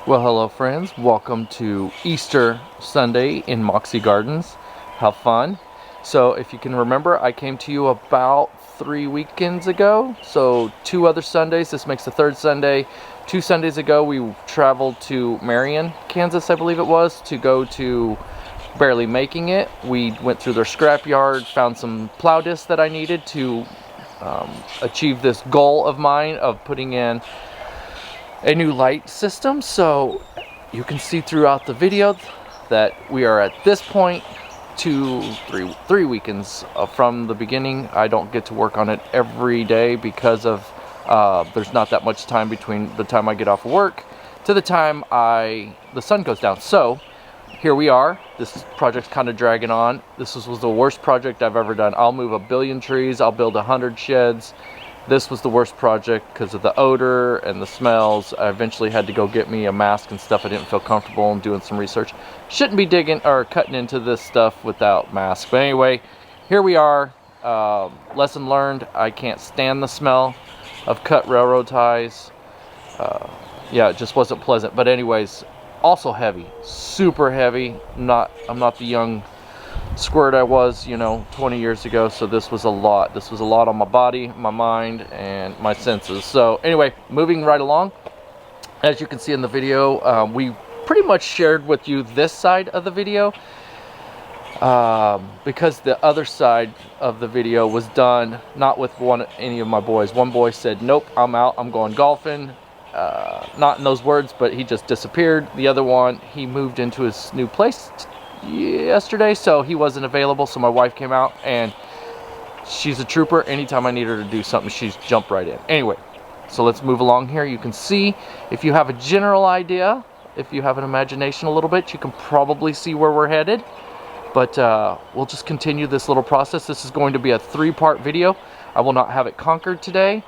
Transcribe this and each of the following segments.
Well, hello friends, welcome to Easter Sunday in Moxie Gardens. How fun. So if you can remember, I came to you about 3 weekends ago, so 2 other Sundays. This makes the 3rd Sunday. 2 Sundays ago we traveled to Marion, Kansas, I believe it was, to go to Barely Making It. We went through their scrapyard, found some plow discs that I needed to achieve this goal of mine of putting in a new light system. So you can see throughout the video that we are at this point three weekends from the beginning. I don't get to work on it every day because of there's not that much time between the time I get off of work to the time the sun goes down. So here we are. This project's kind of dragging on. This was the worst project I've ever done. I'll move 1 billion trees, I'll build 100 sheds. This was the worst project because of the odor and the smells. I eventually had to go get me a mask and stuff. I didn't feel comfortable in doing some research. Shouldn't be digging or cutting into this stuff without masks. But anyway, here we are. Lesson learned. I can't stand the smell of cut railroad ties. Yeah, it just wasn't pleasant. But anyways, also heavy, super heavy. I'm not the young squirt I was, 20 years ago. So this was a lot. This was a lot on my body, my mind, and my senses. So anyway, moving right along. As you can see in the video, we pretty much shared with you this side of the video because the other side of the video was done not with any of my boys. One boy said, "Nope, I'm out. I'm going golfing." Not in those words, but he just disappeared. The other one, he moved into his new place yesterday, so he wasn't available. So my wife came out, and she's a trooper. Anytime I need her to do something, she's jumped right in. Anyway, so let's move along here. You can see, if you have a general idea, if you have an imagination a little bit, you can probably see where we're headed. But we'll just continue this little process. This is going to be a 3-part video. I will not have it conquered today,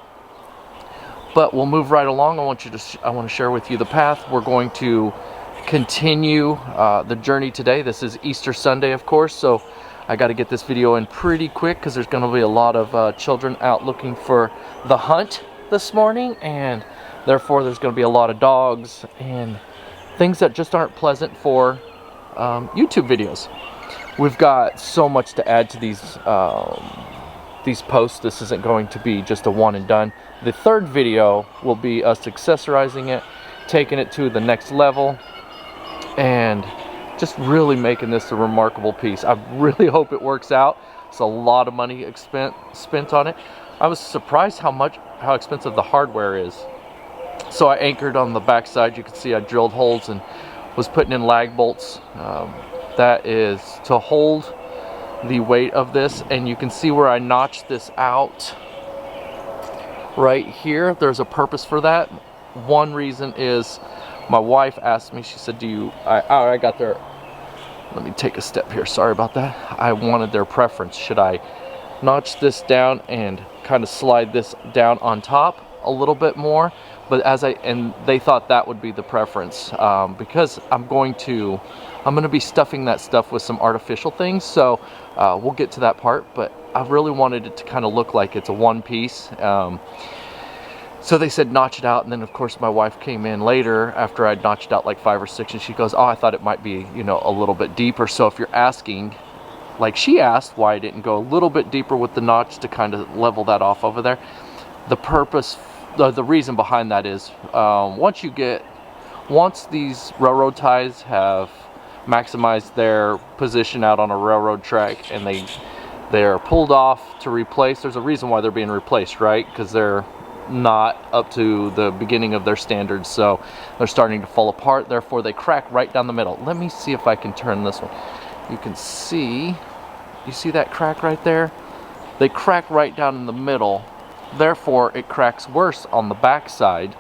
but we'll move right along. I want to share with you the path. We're going to continue the journey today. This is Easter Sunday, of course, so I got to get this video in pretty quick because there's going to be a lot of children out looking for the hunt this morning, and therefore there's going to be a lot of dogs and things that just aren't pleasant for YouTube videos. We've got so much to add to these posts. This isn't going to be just a one and done. The 3rd video will be us accessorizing it, taking it to the next level, and just really making this a remarkable piece. I really hope it works out. It's a lot of money spent on it. I was surprised how expensive the hardware is. So I anchored on the back side. You can see I drilled holes and was putting in lag bolts. That is to hold the weight of this, and you can see where I notched this out right here. There's a purpose for that. One reason is my wife asked me, she said, I got their, let me take a step here, sorry about that. I wanted their preference. Should I notch this down and kind of slide this down on top a little bit more? But and they thought that would be the preference because I'm going to be stuffing that stuff with some artificial things. So we'll get to that part, but I really wanted it to kind of look like it's a one piece. So they said notch it out, and then of course my wife came in later after I'd notched out like 5 or 6, and she goes, "Oh, I thought it might be, a little bit deeper." So if you're asking, like she asked, why I didn't go a little bit deeper with the notch to kind of level that off over there, the reason behind that is once these railroad ties have maximized their position out on a railroad track and they're pulled off to replace, there's a reason why they're being replaced, right? Because they're not up to the beginning of their standards, so they're starting to fall apart. Therefore they crack right down the middle. Let me see if I can turn this one. You can see, you see that crack right there? They crack right down in the middle. Therefore it cracks worse on the back side,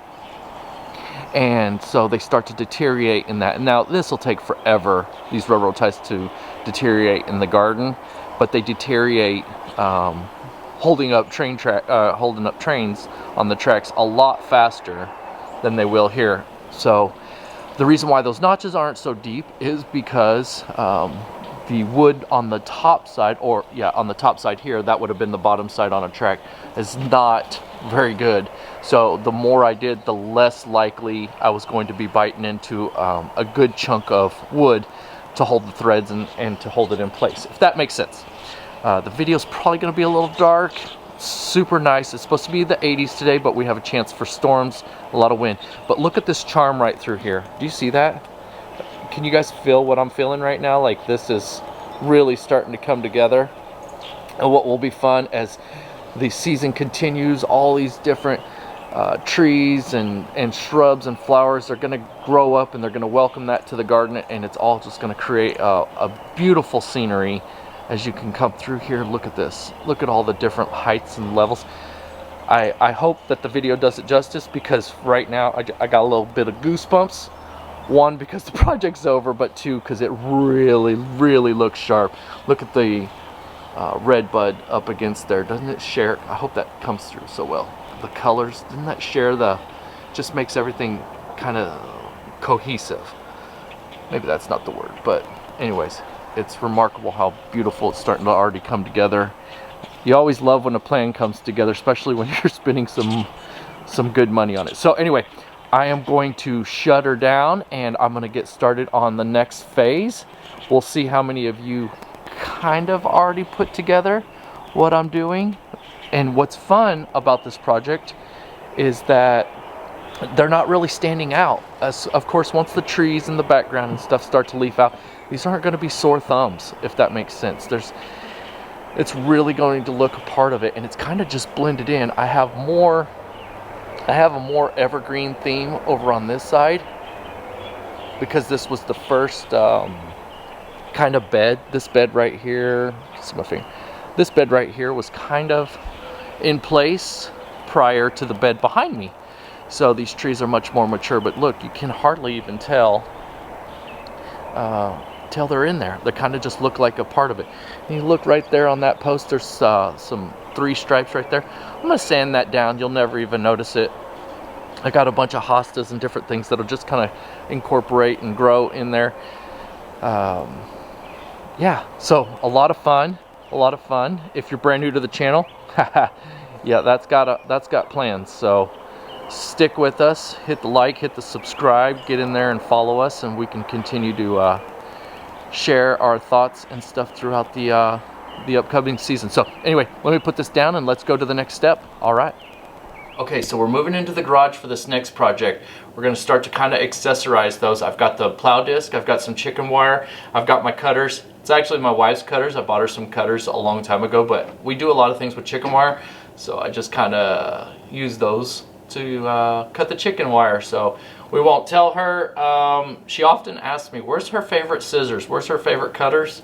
and so they start to deteriorate in that. And now this will take forever, these railroad ties, to deteriorate in the garden, but they deteriorate holding up trains on the tracks a lot faster than they will here. So the reason why those notches aren't so deep is because the wood on the top side, or yeah, on the top side here, that would have been the bottom side on a track, is not very good. So the more I did, the less likely I was going to be biting into a good chunk of wood to hold the threads and to hold it in place, if that makes sense. The video's probably going to be a little dark. Super nice. It's supposed to be the 80s today, but we have a chance for storms, a lot of wind. But look at this charm right through here. Do you see that? Can you guys feel what I'm feeling right now? Like, this is really starting to come together. And what will be fun as the season continues, all these different trees and shrubs and flowers are going to grow up, and they're going to welcome that to the garden, and it's all just going to create a beautiful scenery. As you can come through here, look at this. Look at all the different heights and levels. I hope that the video does it justice, because right now I got a little bit of goosebumps. One, because the project's over, but two, because it really, really looks sharp. Look at the red bud up against there. Doesn't it share? I hope that comes through so well. The colors, doesn't that share just makes everything kind of cohesive. Maybe that's not the word, but anyways, it's remarkable how beautiful it's starting to already come together. You always love when a plan comes together, especially when you're spending some good money on it. So anyway, I am going to shut her down, and I'm going to get started on the next phase. We'll see how many of you kind of already put together what I'm doing. And what's fun about this project is that they're not really standing out. As of course, once the trees in the background and stuff start to leaf out, these aren't going to be sore thumbs, if that makes sense. It's really going to look a part of it, and it's kind of just blended in. I have a more evergreen theme over on this side, because this was the first kind of bed. This bed right here, this bed right here was kind of in place prior to the bed behind me. So these trees are much more mature, but look, you can hardly even tell they're in there. They kind of just look like a part of it. And you look right there on that post, there's some 3 stripes right there. I'm gonna sand that down. You'll never even notice it. I got a bunch of hostas and different things that'll just kind of incorporate and grow in there. Yeah, so a lot of fun. If you're brand new to the channel, yeah, that's got plans. So stick with us, hit the like, hit the subscribe, get in there and follow us, and we can continue to share our thoughts and stuff throughout the upcoming season. So anyway, let me put this down and let's go to the next step. All right. Okay, so we're moving into the garage for this next project. We're going to start to kind of accessorize those. I've got the plow disc, I've got some chicken wire, I've got my cutters. It's actually my wife's cutters. I bought her some cutters a long time ago, but we do a lot of things with chicken wire, so I just kind of use those to cut the chicken wire. So we won't tell her. She often asks me, where's her favorite scissors? Where's her favorite cutters?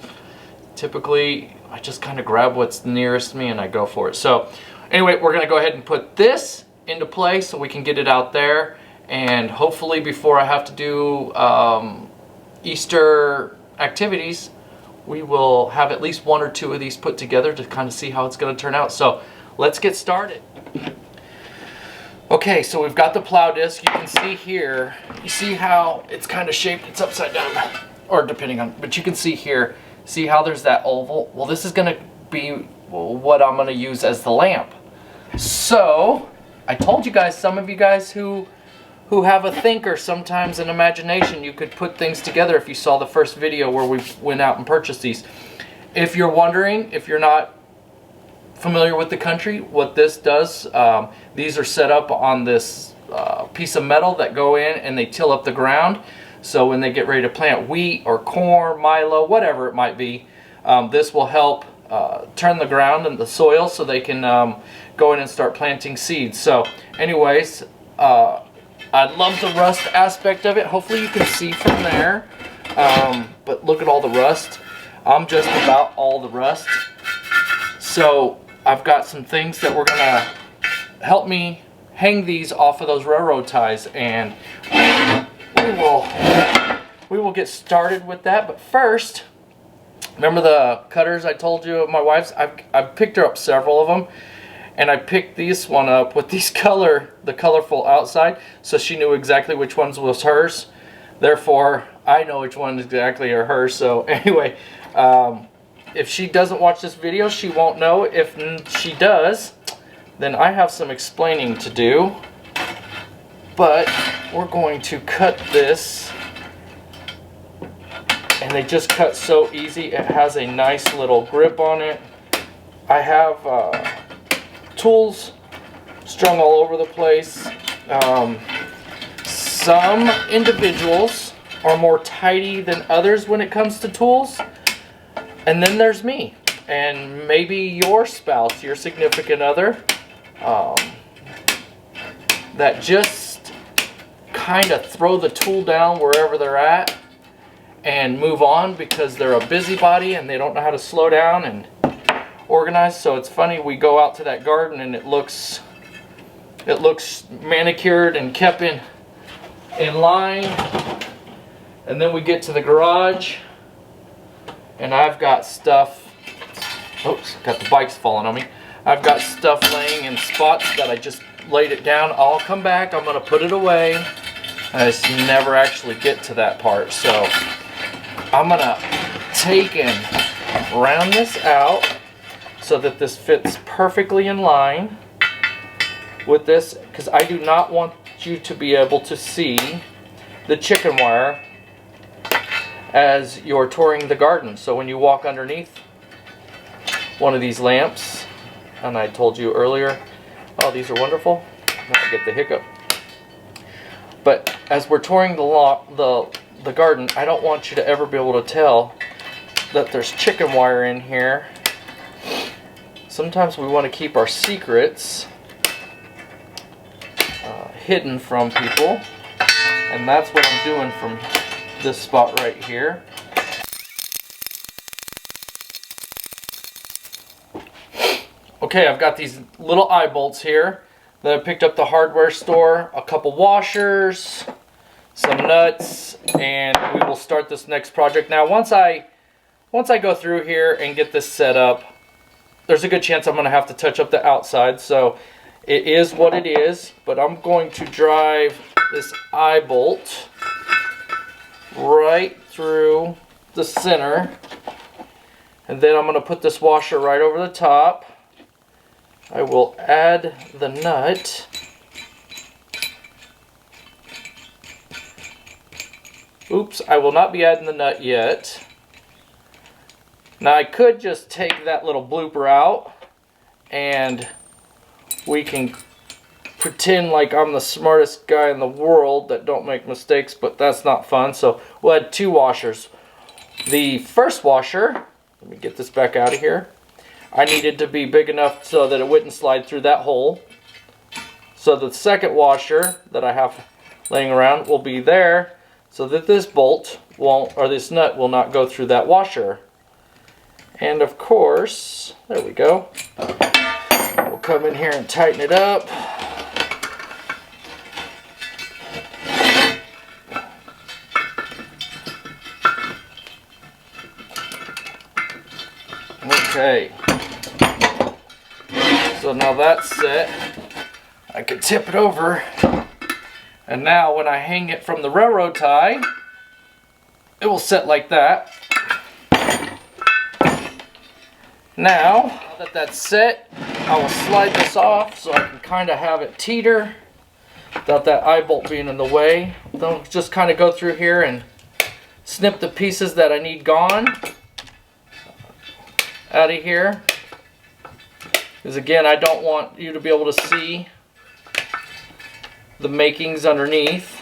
Typically, I just kind of grab what's nearest me and I go for it. So anyway, we're going to go ahead and put this into place so we can get it out there. And hopefully before I have to do Easter activities, we will have at least 1 or 2 of these put together to kind of see how it's going to turn out. So let's get started. Okay, so we've got the plow disc. You can see here, you see how it's kind of shaped, it's upside down, or depending on, but you can see here, see how there's that oval? Well, this is going to be what I'm going to use as the lamp. So I told you guys, some of you guys who have a thinker, sometimes an imagination, you could put things together if you saw the first video where we went out and purchased these. If you're wondering, if you're not familiar with the country, what this does, these are set up on this piece of metal that go in and they till up the ground. So when they get ready to plant wheat or corn, milo, whatever it might be, this will help turn the ground and the soil so they can go in and start planting seeds. So anyways, I love the rust aspect of it. Hopefully you can see from there, but look at all the rust. I'm just about all the rust. So I've got some things that we're gonna help me hang these off of those railroad ties, and we will get started with that. But first, remember the cutters I told you of my wife's? I've picked her up several of them, and I picked this one up with these the colorful outside, so she knew exactly which ones was hers. Therefore, I know which one exactly are hers. So anyway, if she doesn't watch this video, she won't know. If she does, then I have some explaining to do. But we're going to cut this, and they just cut so easy. It has a nice little grip on it. I have tools strung all over the place. Some individuals are more tidy than others when it comes to tools. And then there's me. And maybe your spouse, your significant other, that just kind of throw the tool down wherever they're at and move on because they're a busybody and they don't know how to slow down and organize. So it's funny, we go out to that garden and it looks manicured and kept in line, and then we get to the garage and I've got stuff, oops, got the bikes falling on me. I've got stuff laying in spots that I just laid it down. I'll come back, I'm gonna put it away. I just never actually get to that part. So I'm gonna take and round this out so that this fits perfectly in line with this, because I do not want you to be able to see the chicken wire as you're touring the garden. So when you walk underneath one of these lamps, and I told you earlier, oh, these are wonderful, I get the hiccup. But as we're touring the garden, I don't want you to ever be able to tell that there's chicken wire in here. Sometimes we want to keep our secrets hidden from people, and that's what I'm doing from this spot right here. Okay, I've got these little eye bolts here that I picked up at the hardware store, a couple washers, some nuts, and we will start this next project. Now once I go through here and get this set up, there's a good chance I'm going to have to touch up the outside, so it is what it is. But I'm going to drive this eye bolt right through the center, and then I'm going to put this washer right over the top. I will add the nut. Oops, I will not be adding the nut yet. Now I could just take that little blooper out and we can pretend like I'm the smartest guy in the world that don't make mistakes, but that's not fun. So we'll add two washers. The first washer, let me get this back out of here. I needed to be big enough so that it wouldn't slide through that hole. So the second washer that I have laying around will be there so that this bolt won't, or this nut will not go through that washer. And of course, there we go. We'll come in here and tighten it up. Okay. So now that's set. I can tip it over. And now when I hang it from the railroad tie, it will set like that. Now that that's set, I will slide this off so I can kind of have it teeter without that eye bolt being in the way. Then I'll just kind of go through here and snip the pieces that I need gone out of here. Because again, I don't want you to be able to see the makings underneath.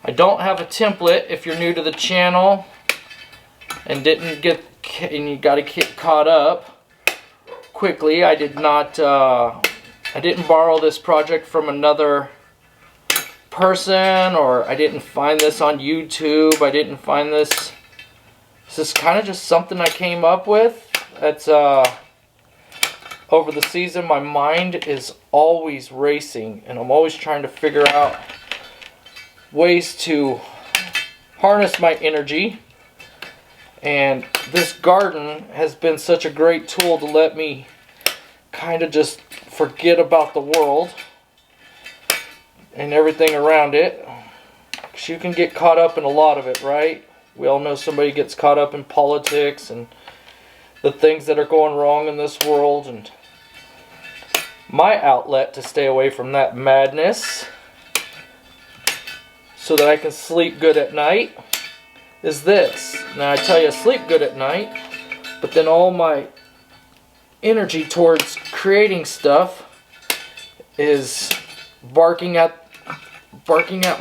I don't have a template if you're new to the channel and you got to get caught up quickly. I didn't borrow this project from another person, or I didn't find this on YouTube. I didn't find this. This is kind of just something I came up with. It's over the season, my mind is always racing, and I'm always trying to figure out ways to harness my energy. And this garden has been such a great tool to let me kind of just forget about the world and everything around it. 'Cause you can get caught up in a lot of it, right? We all know somebody gets caught up in politics and the things that are going wrong in this world, and my outlet to stay away from that madness so that I can sleep good at night is this. Now I tell you, I sleep good at night, but then all my energy towards creating stuff is barking at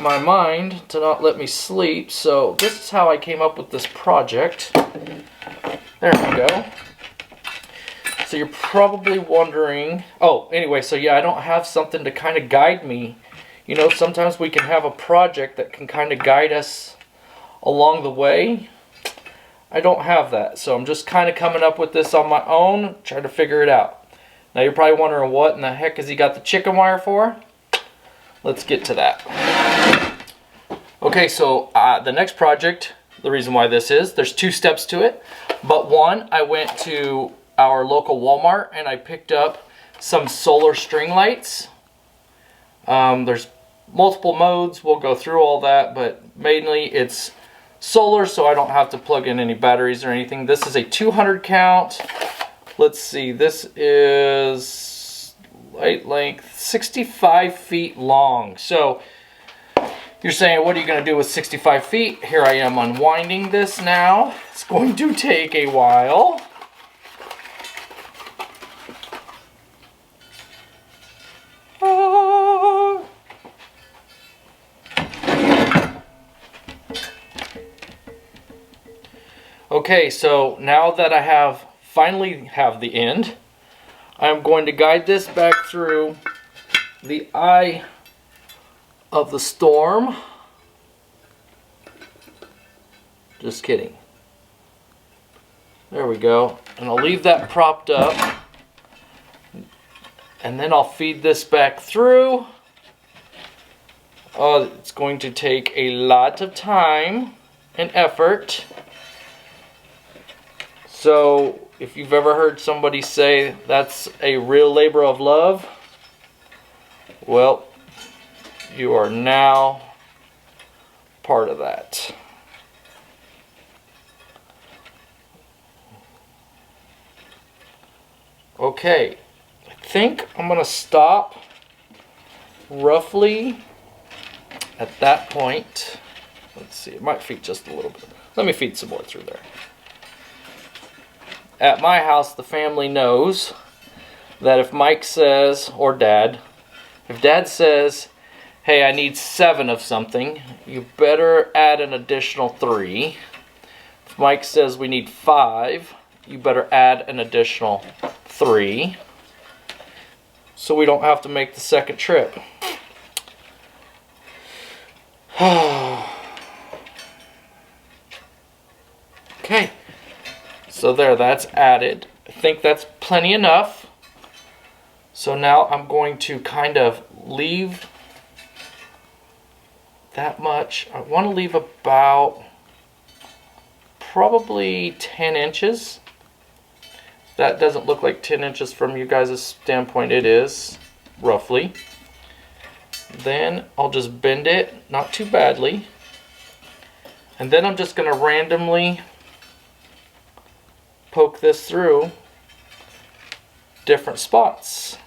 my mind to not let me sleep. So this is how I came up with this project. There we go. So you're probably wondering, oh, anyway, so yeah, I don't have something to kind of guide me. You know, sometimes we can have a project that can kind of guide us along the way. I don't have that, so I'm just kind of coming up with this on my own, trying to figure it out. Now you're probably wondering, what in the heck has he got the chicken wire for? Let's get to that. Okay, so the next project, the reason why this is, there's 2 steps to it. But one, I went to our local Walmart and I picked up some solar string lights. There's multiple modes, we'll go through all that, but mainly it's solar, so I don't have to plug in any batteries or anything. This is a 200 count. Let's see, this is light length 65 feet long. So you're saying, what are you going to do with 65 feet? Here I am unwinding this now. It's going to take a while. Okay, so now that I finally have the end, I'm going to guide this back through the eye of the storm. Just kidding. There we go. And I'll leave that propped up. And then I'll feed this back through. Oh, it's going to take a lot of time and effort. So if you've ever heard somebody say that's a real labor of love, well, you are now part of that. Okay, I think I'm going to stop roughly at that point. Let's see, it might feed just a little bit. Let me feed some more through there. At my house, the family knows that if Mike says, or Dad, if Dad says, hey, I need 7 of something, you better add an additional 3. If Mike says we need 5, you better add an additional 3. So we don't have to make the second trip. Okay. So there, that's added. I think that's plenty enough. So now I'm going to kind of leave that much. I want to leave about probably 10 inches. That doesn't look like 10 inches from you guys' standpoint. It is, roughly. Then I'll just bend it, not too badly. And then I'm just going to randomly poke this through different spots,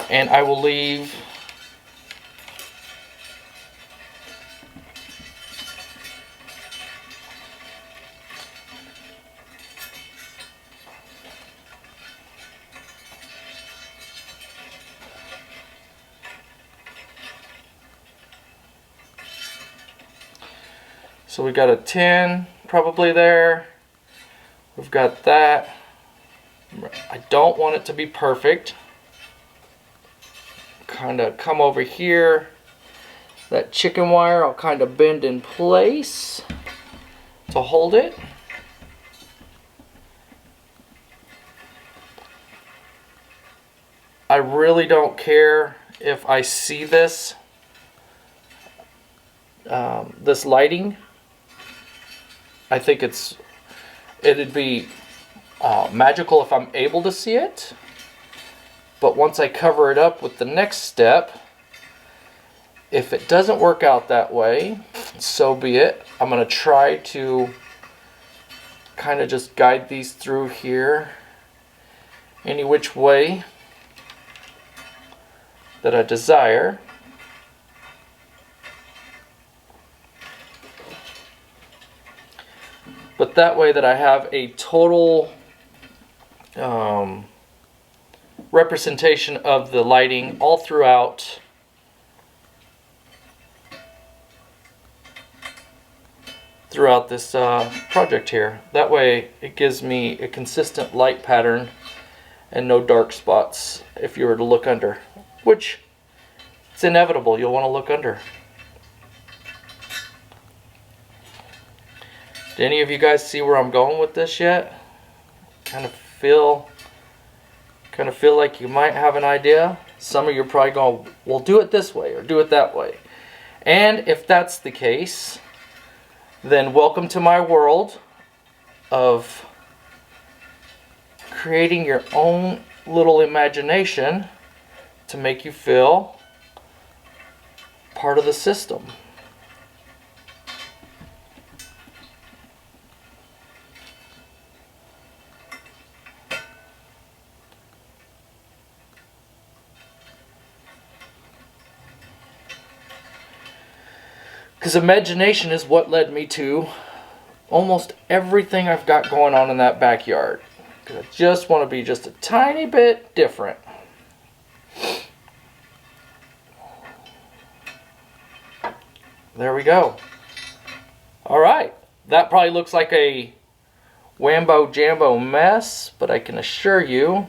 and I will leave so we got a 10 probably there. We've got that. I don't want it to be perfect. Kind of come over here. That chicken wire I'll kind of bend in place to hold it. I really don't care if I see this this lighting. I think it'd be magical if I'm able to see it, but once I cover it up with the next step, if it doesn't work out that way, so be it. I'm going to try to kind of just guide these through here any which way that I desire. But that way that I have a total representation of the lighting all throughout this project here. That way it gives me a consistent light pattern and no dark spots if you were to look under, which it's inevitable, you'll want to look under. Do any of you guys see where I'm going with this yet? Kind of feel like you might have an idea. Some of you are probably going, well, do it this way or do it that way. And if that's the case, then welcome to my world of creating your own little imagination to make you feel part of the system. Because imagination is what led me to almost everything I've got going on in that backyard. Because I just want to be just a tiny bit different. There we go. Alright, that probably looks like a whambo jambo mess, but I can assure you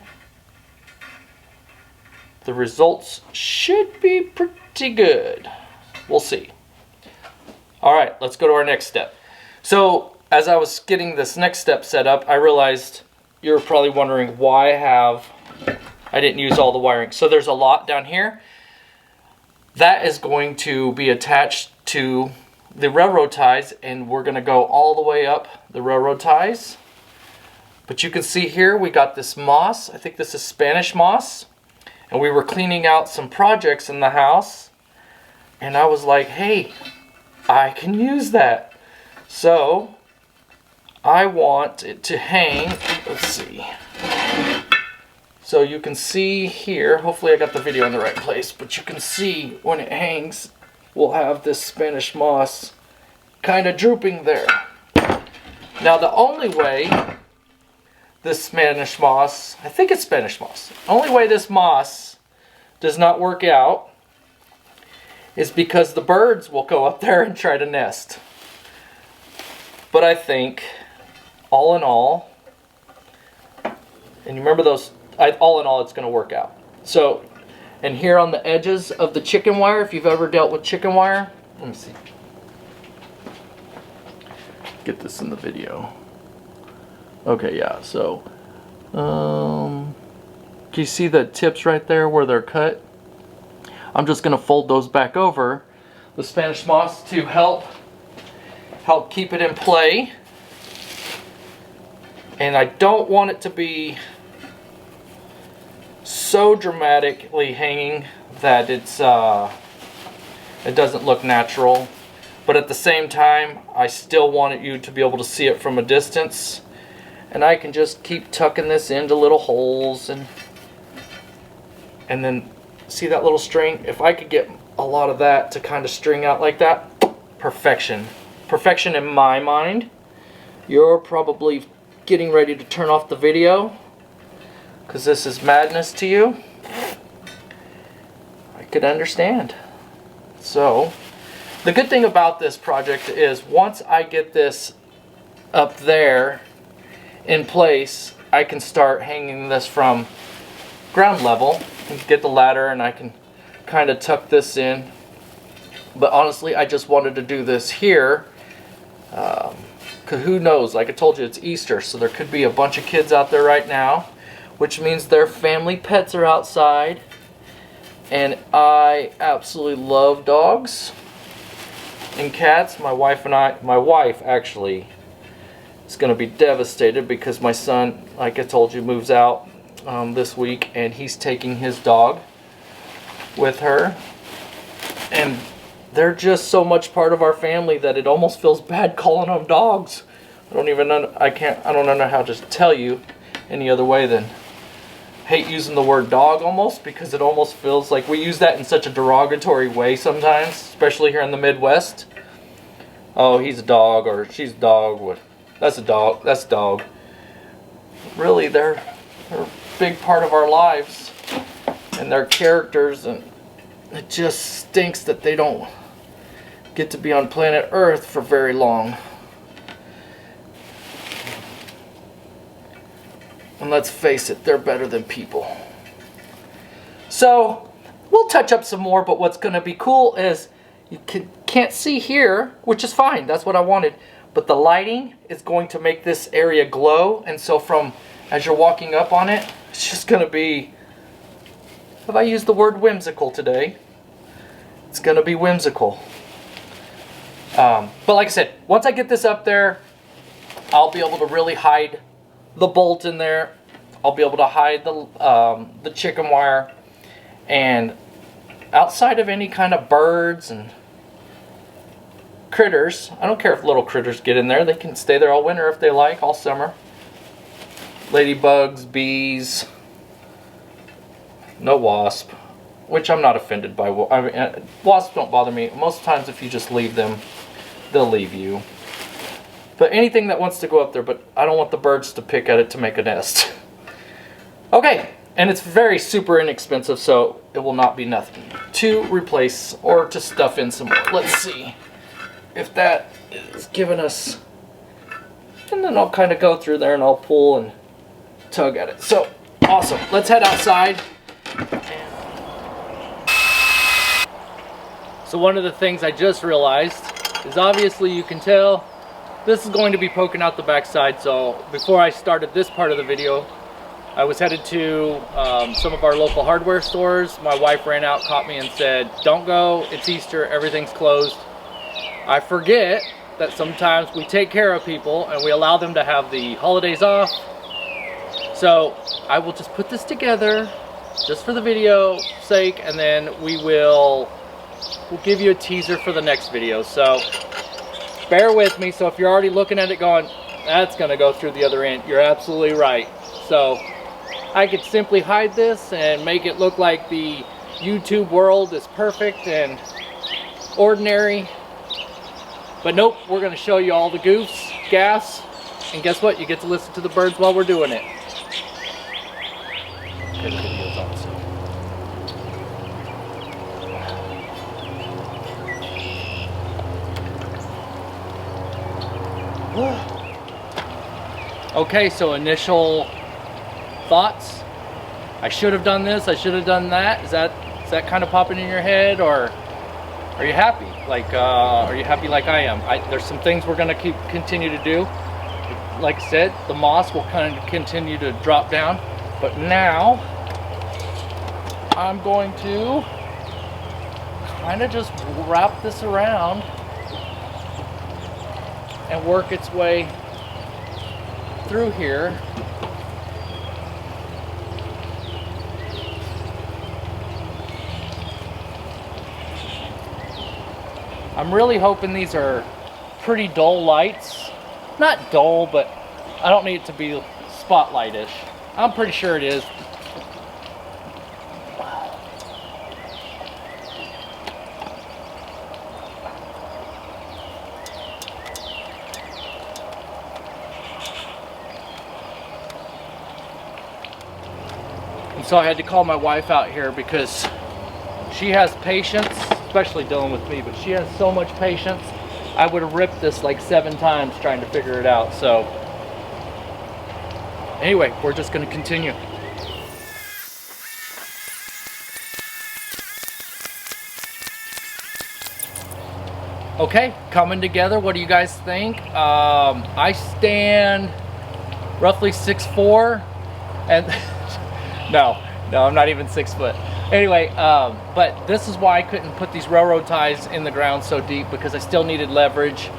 the results should be pretty good. We'll see. Alright, let's go to our next step. So, as I was getting this next step set up, I realized you're probably wondering why I didn't use all the wiring. So there's a lot down here. That is going to be attached to the railroad ties, and we're going to go all the way up the railroad ties. But you can see here we got this moss. I think this is Spanish moss. And we were cleaning out some projects in the house. And I was like, hey, I can use that. So I want it to hang. Let's see. So you can see here, hopefully I got the video in the right place, but you can see when it hangs, we'll have this Spanish moss kind of drooping there. Now the only way this Spanish moss, I think it's Spanish moss, the only way this moss does not work out is because the birds will go up there and try to nest. But I think, all in all, and you remember those, all in all, it's going to work out. So, and here on the edges of the chicken wire, if you've ever dealt with chicken wire, let me see. Get this in the video. Okay, yeah, so, can you see the tips right there where they're cut? I'm just going to fold those back over the Spanish moss to help keep it in play. And I don't want it to be so dramatically hanging that it doesn't look natural. But at the same time, I still want you to be able to see it from a distance. And I can just keep tucking this into little holes and then see that little string? If I could get a lot of that to kind of string out like that, perfection. Perfection in my mind. You're probably getting ready to turn off the video because this is madness to you. I could understand. So, the good thing about this project is once I get this up there in place, I can start hanging this from ground level. I can get the ladder and I can kind of tuck this in. But honestly, I just wanted to do this here. Because who knows, like I told you, it's Easter, so there could be a bunch of kids out there right now, which means their family pets are outside. And I absolutely love dogs and cats. My wife actually is going to be devastated because my son, like I told you, moves out this week, and he's taking his dog with her. And they're just so much part of our family that it almost feels bad calling them dogs. I don't even know, I don't know how to tell you any other way than hate using the word dog almost, because it almost feels like we use that in such a derogatory way sometimes, especially here in the Midwest. Oh, he's a dog, or she's a dog. What? That's a dog. That's a dog. Really, they're a big part of our lives and their characters, and it just stinks that they don't get to be on planet Earth for very long. And let's face it, they're better than people. So, we'll touch up some more, but what's going to be cool is you can't see here, which is fine. That's what I wanted. But the lighting is going to make this area glow. And so as you're walking up on it, it's just going to be, have I used the word whimsical today? It's going to be whimsical. But like I said, once I get this up there, I'll be able to really hide the bolt in there. I'll be able to hide the chicken wire, and outside of any kind of birds and critters, I don't care if little critters get in there. They can stay there all winter if they like, all summer. Ladybugs, bees, no wasp, which I'm not offended by. I mean, wasps don't bother me. Most times if you just leave them, they'll leave you. But anything that wants to go up there, but I don't want the birds to pick at it to make a nest. Okay, and it's very super inexpensive, so it will not be nothing to replace or to stuff in some more. Let's see if that is giving us, and then I'll kind of go through there and I'll pull and tug at it. So, awesome. Let's head outside. So one of the things I just realized is, obviously you can tell this is going to be poking out the backside. So before I started this part of the video, I was headed to some of our local hardware stores. My wife ran out, caught me, and said, "Don't go, it's Easter, everything's closed." I forget that sometimes we take care of people and we allow them to have the holidays off. So I will just put this together just for the video sake, and then we'll give you a teaser for the next video. So bear with me. So if you're already looking at it going, that's gonna go through the other end, you're absolutely right. So I could simply hide this and make it look like the YouTube world is perfect and ordinary. But nope, we're gonna show you all the goofs, gas, and guess what? You get to listen to the birds while we're doing it. Okay, the video's on, so. Okay, so initial thoughts. I should have done this, I should have done that. Is that kind of popping in your head, or are you happy? Like, are you happy like I am? There's some things we're gonna continue to do. Like I said, the moss will kind of continue to drop down, but now I'm going to kind of just wrap this around and work its way through here. I'm really hoping these are pretty dull lights. Not dull, but I don't need it to be spotlight-ish. I'm pretty sure it is. And so I had to call my wife out here because she has patience, especially dealing with me, but she has so much patience. I would have ripped this like 7 times trying to figure it out. So anyway, we're just going to continue. Okay, coming together. What do you guys think? I stand roughly 6'4", and no, I'm not even 6 foot. Anyway, but this is why I couldn't put these railroad ties in the ground so deep, because I still needed leverage.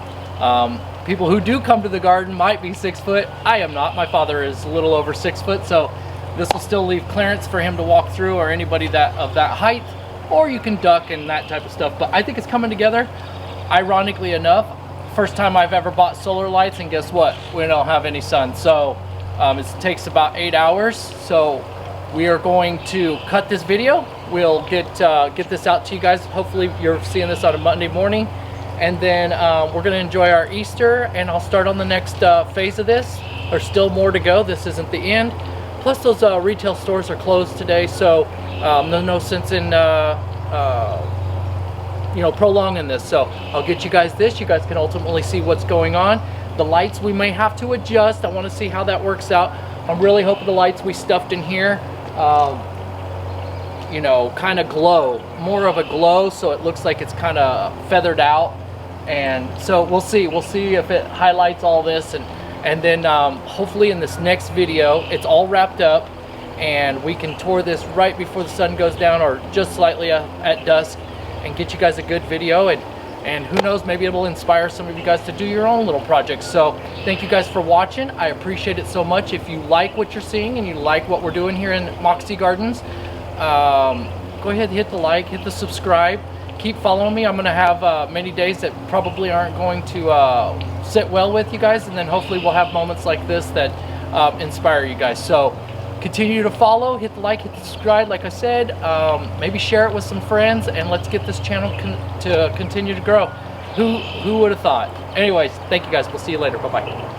People who do come to the garden might be 6 foot. I am not. My father is a little over 6 foot, so this will still leave clearance for him to walk through, or anybody of that height. or you can duck and that type of stuff. But I think it's coming together. Ironically enough, first time I've ever bought solar lights, and guess what? We don't have any sun. So it takes about 8 hours. So we are going to cut this video. We'll get this out to you guys. Hopefully you're seeing this on a Monday morning. And then we're gonna enjoy our Easter, and I'll start on the next phase of this. There's still more to go. This isn't the end. Plus those retail stores are closed today, so there's no sense in you know, prolonging this. So I'll get you guys this. You guys can ultimately see what's going on. The lights we may have to adjust. I want to see how that works out. I'm really hoping the lights we stuffed in here you know, kind of glow, more of a glow, so it looks like it's kind of feathered out. And so we'll see if it highlights all this, and then hopefully in this next video it's all wrapped up and we can tour this right before the sun goes down, or just slightly at dusk, and get you guys a good video. And who knows, maybe it will inspire some of you guys to do your own little projects. So thank you guys for watching. I appreciate it so much. If you like what you're seeing and you like what we're doing here in Moxie Gardens, go ahead and hit the like, hit the subscribe, keep following me. I'm gonna have many days that probably aren't going to sit well with you guys, and then hopefully we'll have moments like this that inspire you guys. So continue to follow, hit the like, hit the subscribe, like I said. Maybe share it with some friends, and let's get this channel to continue to grow. Who would have thought? Anyways, thank you guys. We'll see you later. Bye-bye.